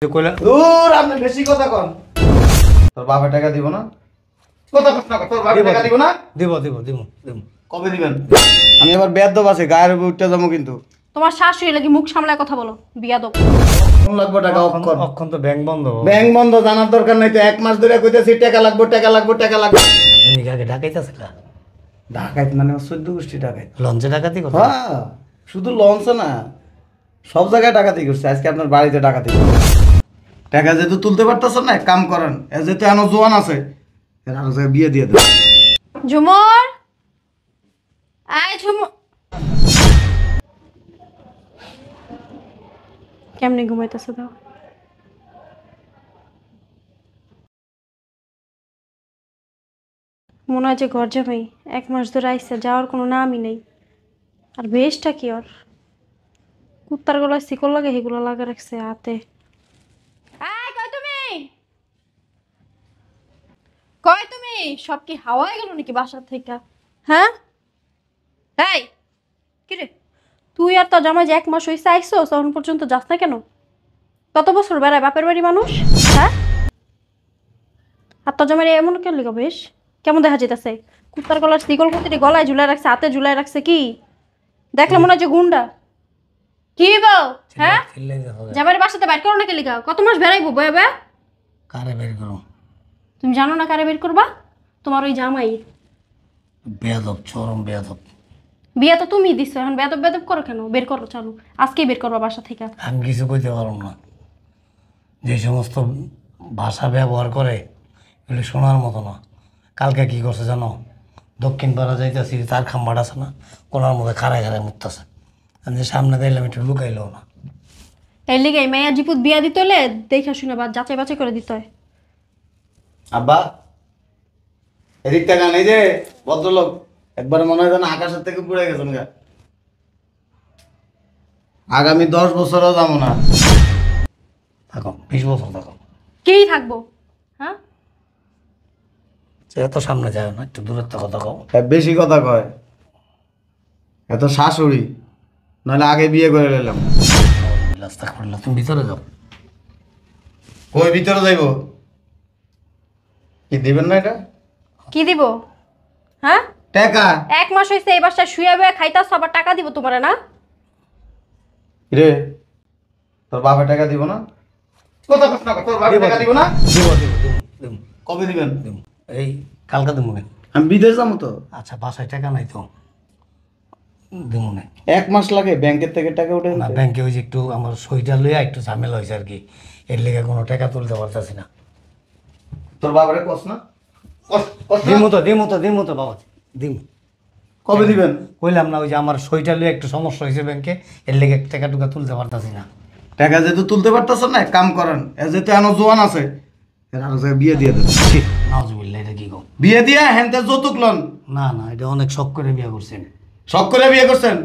দূর আপনি বেশি কথা কন। তোর বাপের টাকা দিব না? কথা কস না, তোর বাপের টাকা দিব না? দিব দিব দিব দিব। কবে দিবেন? আমি আবার বেয়াদব আছে, গায়ের উপর উঠতে যাবো কিন্তু। তোমার শাশুড়ি লাগি মুখ সামলায় কথা বলো, বিয়াদব। কোন লাগবে টাকা? অক্ষণ অক্ষণ তো ব্যাংক বন্ধ। ব্যাংক বন্ধ জানার দরকার নাই তো, 1 মাস ধরে কইতেছি টাকা লাগবে টাকা লাগবে টাকা লাগবে। তুমি কাকে ডাকাইতেছিল? ঢাকাইত মানে 14 গোষ্ঠী ঢাকাইত। লঞ্চে ডাকাতি করো? হ্যাঁ, শুধু লঞ্চ না, সব জায়গায় ডাকাতি করছে। আজকে আপনার বাড়িতে ডাকাতি করছে। টাকা যেহেতু তুলতে পারতেছেন না, এক কাম করেন, এ যেহেতু এখনো জোয়ান আছে, এর আরো জায়গায় বিয়ে দিয়ে দেন। ঝুমর, আয় ঝুমর। কেমনে ঘুমাইতেছে দাও? মনে হয় যে ঘর জামাই 1 মাস ধরে আইসা, যাওয়ার কোনো নামই নেই। আর বেশটা কি ওর? কুত্তার গলায় শিকল লাগে, সেগুলো লাগা রাখছে হাতে। আয়, কই তুমি? কই তুমি? সব কি হাওয়ায় গেল নাকি বাসা থেকে? হ্যাঁ, এই কি রে, তুই আর তোর জামাই যে 1 মাস হইছে আইসো, তখন পর্যন্ত যাস না কেন? কত বছর বেড়ায় বাপের বাড়ি মানুষ? হ্যাঁ, আর তোর জামাই এমন কেন লিখা? বেশ কেমন দেখা যেতেছে? কুত্তার গলার শিকল কুত্তিটি গলায় ঝুলাই রাখছে, হাতে ঝুলাই রাখছে। কি দেখলে মনে হয় যে গুন্ডা? কি বল? হ্যাঁ, জামাইয়ের বাসাতে বাইর করো না কে লিখা? কত মাস বেড়াইবো বয়ে বয়ে? কারে বের করো? তুমি জানো না কারে বের করবা? তোমার ওই জামাই। বেয়াদব, চরম বেয়াদব। বিয়ে তো তুমি দিছো, এখন বেদব বেদব করো কেন? বের করো, চালু আজকেই বের করবা বাসা থেকে। আমি কিছু কইতে পারব না। যে সমস্ত ভাষা ব্যবহার করে এগুলি শোনার মতো না। কালকে কি করছে জানো? দক্ষিণ পাড়া যাইতেছি, তার খাম্বাট আছে না, কোনার মধ্যে খাড়ায় খাড়ায় মুততেছে। আমি যে সামনে দিলাম একটু লুকাইলো না। এর লিগে মেয়া জিপুত বিয়া দিতে হলে দেখা শুনে বা যাচাই বাছাই করে দিতে হয়। আব্বা, এদিক টাকা নেই যে ভদ্রলোক, একবার মনে হয় যেন আকাশের থেকে পড়ে গেছেন গা। আগামী 10 বছরও যাবো না। থাকো, 20 বছর থাকো। কি থাকবো? হ্যাঁ, সে এত সামনে যায় না, একটু দূরত্ব কথা কও। বেশি কথা কয়, এত শাশুড়ি, নাহলে আগে বিয়ে করে নিলাম। তুমি ভিতরে যাও। কই ভিতরে যাইব? কি দিবেন না এটা? কি দিব? হ্যাঁ, টাকা। 1 মাস হয়েছে এই বাসায় শুয়ে বয়ে খাইতাছ, আবার টাকা দিব তোমারে না? রে, তোর বাপের টাকা দিব না? কথা কস না, তোর বাপের টাকা দিব না? দিব দিব দিব দিব কবে দিবেন? দিব। এই কালকা দিব মনে। আমি বিদেশ যাবো তো। আচ্ছা, বাসায় টাকা নাই তো, দিব মনে। 1 মাস লাগে ব্যাংকের থেকে টাকা উঠে না, দিতে? ব্যাংকে ওই যে একটু আমার সইটা লইয়া একটু ঝামেলা হয়েছে আর কি, এর লেগে কোনো টাকা তুলতে পারতেছি না। তোর বাবারে কস না? কস না? দিমু তো দিমু তো দিমু তো বাবা, দিমু। কবে দিবেন? কইলাম না, ওই যে আমার সইটা লইয়া একটু সমস্যা হয়েছে ব্যাংকে, এর লেগে টাকা টুকা তুলতে পারতেছি না। টাকা যেহেতু তুলতে পারতেছেন না, এক কাম করেন, এ যেহেতু এখনো জোয়ান আছে, এর আরো জায়গায় বিয়ে দিয়ে দেন। নাউজুবিল্লাহ, এটা কি কও? বিয়ে দিয়ে হেনতে যৌতুক লন। না না, এটা অনেক শখ করে বিয়ে করছেন। শখ করে বিয়ে করছেন?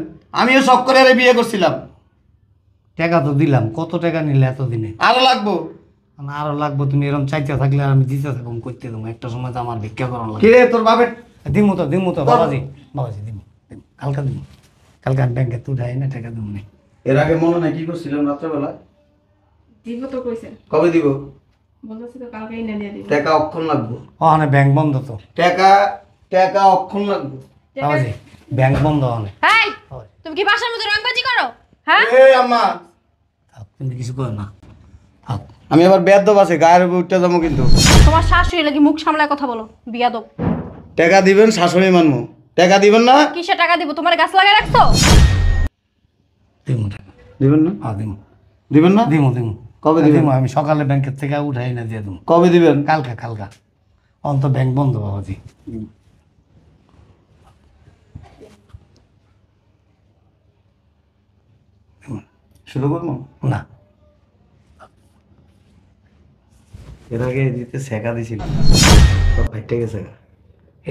আমিও শখ করে আরে বিয়ে করছিলাম। টাকা তো দিলাম, কত টাকা নিলে এতদিনে? আরো লাগবো। না, আরো লাগবো। তুমি এরকম চাইতে থাকলে আর আমি দিতে থাকুন, করতে দেবো। একটা সময় তো আমার ভিক্ষা করার কি লাগে। রে তোর বাপের? দিমু তো বাবাজি, বাবাজি দিমু দিমু। কালকা দিমু, কালকে আমি ব্যাংকে তুলে না টাকা দিমু। এর আগে মনে নাই কি করছিলাম রাত্রেবেলা? দিব তো কইছে, কবে দিব? বলতেছি তো কালকে এনে দিয়ে দিব। টাকা অক্ষণ লাগবো। ওখানে ব্যাংক বন্ধ তো টাকা টাকা অক্ষণ লাগবো। বাবাজি, ব্যাংক বন্ধ ওখানে। এই, তুমি কি বাসার মধ্যে রংবাজি করো? হ্যাঁ, এ আম্মা, থাক, তুমি কিছু করো না, থাক। আমি আবার বেয়াদব আছে, গায়ের উপর উঠতে যাবো কিন্তু। তোমার শাশুড়ি লাগি মুখ সামলায় কথা বলো, বিয়াদব। টাকা দিবেন, শাশুড়ি মানবো। টাকা দিবেন না? কিসে টাকা দিব? তোমার গাছ লাগাই রাখছো? দিমু টাকা। দিবেন না? হ্যাঁ দিমু দিবেন না? দিমু দিমু। কবে দিবেন? দিমু, আমি সকালে ব্যাংকের থেকে উঠাই না দিয়ে দেবো। কবে দিবেন? কালকা কালকা। অন্ত ব্যাংক বন্ধ বাবাজি। শুরু করবো? না, এর আগে দিতে শেখা দিছিল, সব ভাইটে গেছে।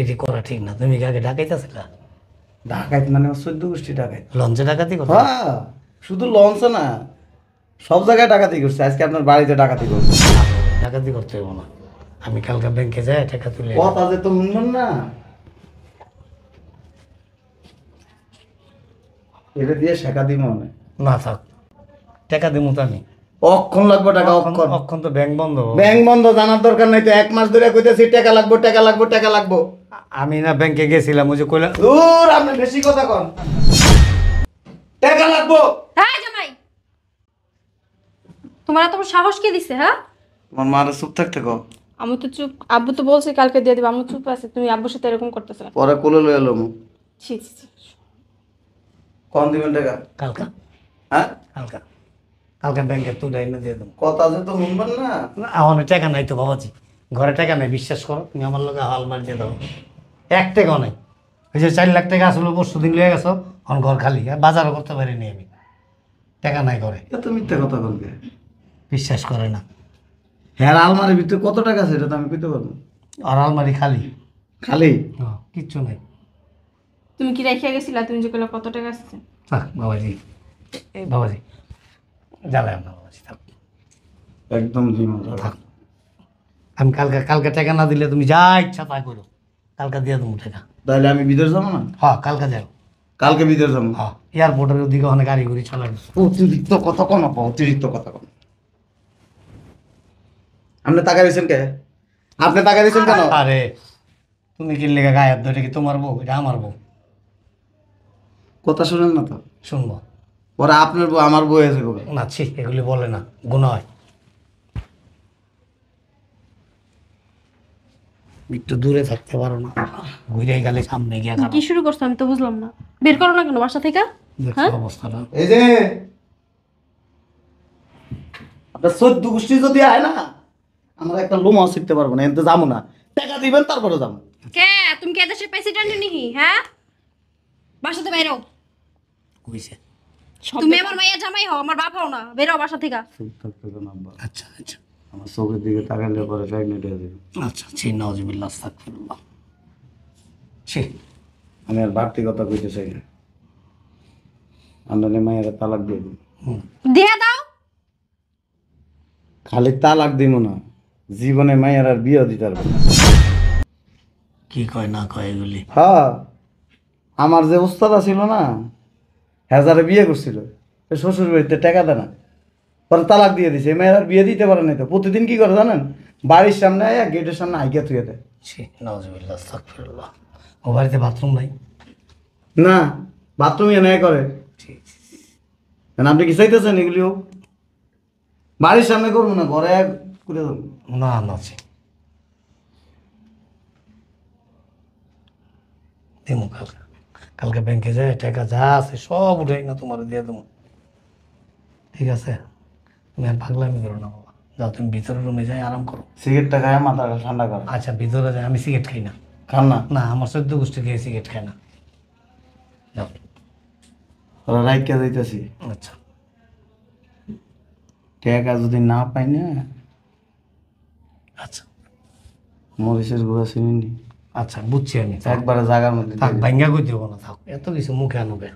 এটি করা ঠিক না। তুমি কি আগে ডাকাইতেছিলা? ডাকাইত মানে 14 গোষ্ঠী ডাকাইত। লঞ্চে ডাকাতি করো? হ্যাঁ, শুধু লঞ্চ না, সব জায়গায় ডাকাতি করছে। আজকে আপনার বাড়িতে ডাকাতি করছে। ডাকাতি করতে হইব না। আমি কালকে ব্যাংকে যাই টাকা তুলে। কথা যে তো শুনবেন না, এটা দিয়ে শেখা দিব মনে। না থাক, টাকা দিমু তো আমি। অক্ষণ লাগবে টাকা, অক্ষণ। অক্ষণ তো ব্যাংক বন্ধ। ব্যাংক বন্ধ জানার দরকার নাই তো, 1 মাস ধরে কইতেছি টাকা লাগবে টাকা লাগবে টাকা লাগবে। আমি না ব্যাংকে গেছিলাম, ওই যে কইলাম। দূর, আপনি বেশি কথা কন। টাকা লাগবে। হ্যাঁ জামাই, তোমার এত বড় সাহস কে দিছে? হ্যাঁ, তোমার মারে চুপ থাকতে কও। আমি তো চুপ, আব্বু তো বলছে কালকে দিয়ে দিবে, আমি চুপ আছে, তুমি আব্বুর সাথে এরকম করতেছো। পরে কোলে লয়ে এলাম। ছি ছি ছি। কোন দিবেন টাকা? কালকা হ্যাঁ, কালকা কালকে ব্যাংকে তুলে এনে দিয়ে দেবো। কথা যে তো শুনবেন না। আমার টাকা নাই তো বাবাজি, ঘরে টাকা নাই, বিশ্বাস করো। তুমি আমার লোকে হাল মার দিয়ে দাও, 1 টাকাও নাই। ওই যে 4 লাখ টাকা আসলে পরশু দিন লিয়ে গেছো, এখন ঘর খালি, আর বাজারও করতে পারিনি আমি, টাকা নাই ঘরে। এত মিথ্যা কথা বলবে। বিশ্বাস করে না। হ্যাঁ, আলমারির ভিতরে কত টাকা আছে এটা তো আমি কইতে পারবো। আর আলমারি খালি, খালি কিচ্ছু নেই। তুমি কি রেখে গেছিলা? তুমি যে কইলা কত টাকা আসছে? থাক বাবাজি, এই বাবাজি জ্বালায় না বাবাজি, থাক একদম জিমো থাক। আমি কালকে টাকা না দিলে তুমি যা ইচ্ছা তাই করো, কালকে দিয়ে দেবো টাকা। তাহলে আমি বিদেশ যাবো না? হ্যাঁ কালকে যাও। কালকে বিদেশ যাবো। হ্যাঁ, এয়ারপোর্টের ওদিকে অনেক গাড়ি ঘুরি চলে। অতিরিক্ত কথা কোন আপা, অতিরিক্ত কথা কোন। আপনি টাকা দিয়েছেন কে? আপনি টাকা দিয়েছেন কেন? আরে তুমি কিনলে গায়ে হাত ধরে, কি তোমার বউ? এটা আমার বউ। কথা শুনেন না তো। শুনবো পরে আপনার বউ আমার বউ এসে কবে? না, ছি, এগুলি বলে না, গুণ হয়। একটু দূরে থাকতে পারো না? ঘুরে গেলে সামনে গিয়ে কি শুরু করছো আমি তো বুঝলাম না। বের করো না কেন বাসা থেকে? দেখছো অবস্থাটা। এই যে আপনার 14 গোষ্ঠী যদি আয় না, আমরা একটা লোমাও শিখতে পারবো না, এতে যাবো না। টাকা দিবেন তারপরে যাবো। কে তুমি? কে দেশের প্রেসিডেন্ট নিহি? হ্যাঁ, বাসাতে বাইরো। কইছে। তুমি আমার মাইয়া জামাই হও, আমার বাপ হও না। বেরো বাসা থেকে। চুপ থাকতে কেন আব্বা? আচ্ছা আচ্ছা আমার চোখের দিকে তাকালে পরে প্রেগনেন্ট হয়ে যাবে। আচ্ছা, ছি, নাউজুবিল্লাহ, আস্তাগফিরুল্লাহ। ছি, আমি আর বাড়তি কথা কইতে চাই না। আমরা মায়ের তালাক দিয়ে দিই। দিয়ে দাও। খালি তালাক দিব না, জীবনে মায়ের আর বিয়ে দিতে পারবে না। কি কয় না কয় এগুলি? হ্যাঁ, আমার যে ওস্তাদা ছিল না, হাজারে বিয়ে করছিল, শ্বশুর বাড়িতে টাকা দেয় না, পরে তালাক দিয়ে দিছে। মেয়ের আর বিয়ে দিতে পারে না তো প্রতিদিন কি করে জানেন? বাড়ির সামনে আয়া গেটের সামনে আইগা থুয়ে দেয়। ছি, নাউজুবিল্লাহ, আস্তাগফিরুল্লাহ। ও বাড়িতে বাথরুম নাই? না, বাথরুমে নেয় করে। ছি, ছি, ছি। কেন আপনি কি চাইতেছেন এগুলিও? বাড়ির সামনে করবো না, ঘরে করে দেবো। না না, ছি। দিমু কালকে, কালকে ব্যাংকে যায় টাকা যা আছে সব উঠাই না তোমার দিয়ে দেবো, ঠিক আছে? তুমি আর পাগলামি করো না বাবা, যাও তুমি ভিতরে রুমে যাই আরাম করো। সিগারেটটা খায় মাথাটা ঠান্ডা কর। আচ্ছা ভিতরে যাই, আমি সিগারেট খাই না। খান না? না, আমার 14 গোষ্ঠী খেয়ে সিগারেট খায় না। যাও। ওরা রাইকা যাইতেছি। আচ্ছা টাকা যদি না পাই না, আচ্ছা মরিচের গুঁড়া চিনি আচ্ছা, বুঝছি আমি। একবারে জায়গার মধ্যে থাক, দিয়ে দিবো। ভাঙ্গা কই দেবো না, থাক, এত কিছু মুখে আনবে।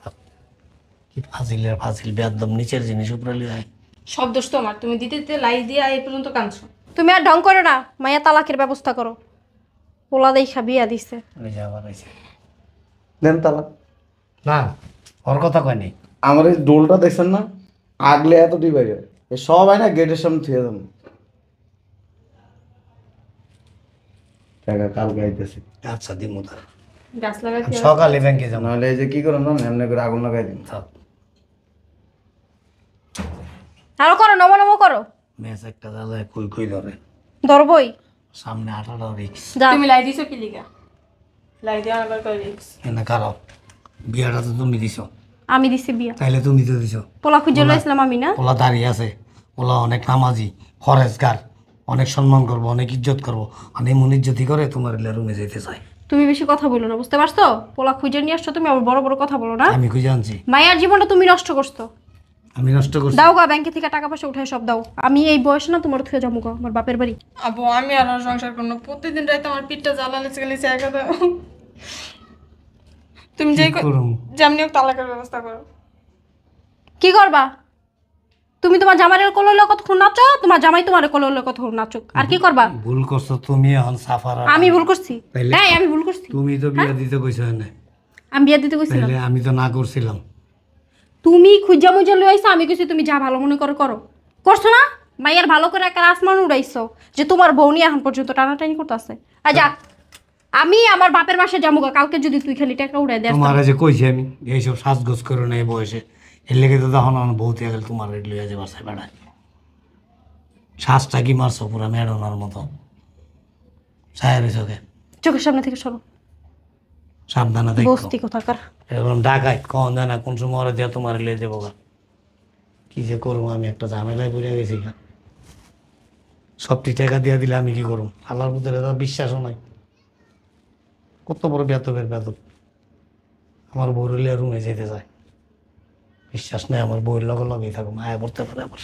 থাক। কি ফাজিলের ফাজিল, বেদম নিচের জিনিস উপরে লিয়ে আয়। সব দোষ তোমার, তুমি দিতে দিতে লাই দিয়ে এই পর্যন্ত কাঁদছো। তুমি আর ঢং করো না, মাইয়া তালাকের ব্যবস্থা করো। পোলা দেখা বিয়া দিছে। ওই যে আবার আইছে। দেন তালাক। না, ওর কথা কয় নেই। আমার এই ডোলটা দেখছেন না, আগলে এত ডিবাইডার, এ সবাই না গেটের সামনে থুয়ে দেবো। টাকা কালকে আইতেছি। আচ্ছা দিমু তার। গাছ লাগাতে আমি সকালে ব্যাংকে যাবো। নাহলে এই যে কি করুন না, এমনি করে আগুন লাগাই দিন। থাক, আরো করো, নমো নমো করো। ম্যাচ একটা জ্বালায় কই কই ধরে, ধরবই। সামনে আটাটা রিক্স। যা। তুমি লাই দিছো কি লিগা? লাই দিয়ে আবার করে রিক্স। এনে কারো বিয়াটা তো তুমি দিছো, আমি দিছি বিয়া। তাইলে তুমি তো দিছো। পোলা খুঁজে লইছিলাম আমি না। ওলা দাঁড়িয়ে আছে, ওলা অনেক নামাজি, ফরেজগার, অনেক সম্মান করবো, অনেক ইজ্জত করবো, অনেক মন ইজ্জতি করে তোমার রুমে যেতে চাই। তুমি বেশি কথা বলো না, বুঝতে পারছো? পোলা খুঁজে নিয়ে আসছো তুমি, আবার বড় বড় কথা বলো না। আমি খুঁজে আনছি? মায়ের জীবনটা তুমি নষ্ট করছো। আমি নষ্ট করছি? দাও গা, ব্যাংকে থেকে টাকা পয়সা উঠায় সব দাও। আমি এই বয়সে না তোমার থুয়ে যাবো গা আমার বাপের বাড়ি। আবু আমি আর সংসার করবো না। প্রতিদিন রাতে আমার পিঠটা জ্বালালে গেলেছে একা দাও। তুমি যেই করুম? যেমনি হোক তালাকের ব্যবস্থা করো। কি করবা? তুমি তোমার জামাইয়ের কোলে কতক্ষণ নাচো, তোমার জামাই তোমার কোলে কতক্ষণ নাচুক, আর কি করবা? ভুল করছো তুমি, এখন সাফার। আমি ভুল করছি? তাইলে? হ্যাঁ আমি ভুল করছি। তুমি তো বিয়ে দিতে কইছো না, আমি বিয়ে দিতে কইছিলাম? তাইলে আমি তো না করছিলাম। তুমি খুঁজা মুজা লই আইছো, আমি কিছু তুমি যা ভালো মনে করো করো, করছো না? মাইয়ার ভালো করে একটা আসমান উড়াইছো যে তোমার বউ নিয়ে এখন পর্যন্ত টানাটানি করতেছে। যা, আমি আমার বাপের বাসায় যাবো গা, কালকে যদি তুই খালি টাকা উড়াই দেয়। তোমার যে কইছি আমি এইসব সাজগোজ করো না এই বয়সে, এর লেগে তো তখন আমার বউ থেকে গেলে তোমার লইয়া যে বাসায় বেড়ায়। শ্বাসটা কি মারছো পুরা মেডনার মতো, ছায়া রয়েছে ওকে। চোখের সামনে থেকে সরো, সাবধানে দেখো। বস্তি কোথাকার। এরকম ডাকাই কখন যায় না, কোন সময় ওরা দিয়া তোমার লিয়ে যাবো গা। কি যে করবো আমি, একটা ঝামেলায় পড়ে গেছি গা। সবটি টাকা দিয়ে দিলে আমি কি করবো? আল্লাহর ভিতরে তো বিশ্বাসও নাই। কত বড় বেতবের বেতব, আমার বউ রুমে যেতে চায়, বিশ্বাস নেই আমার বউয়ের লগে লগেই থাকুন, আয়া পড়তে পারে আবার।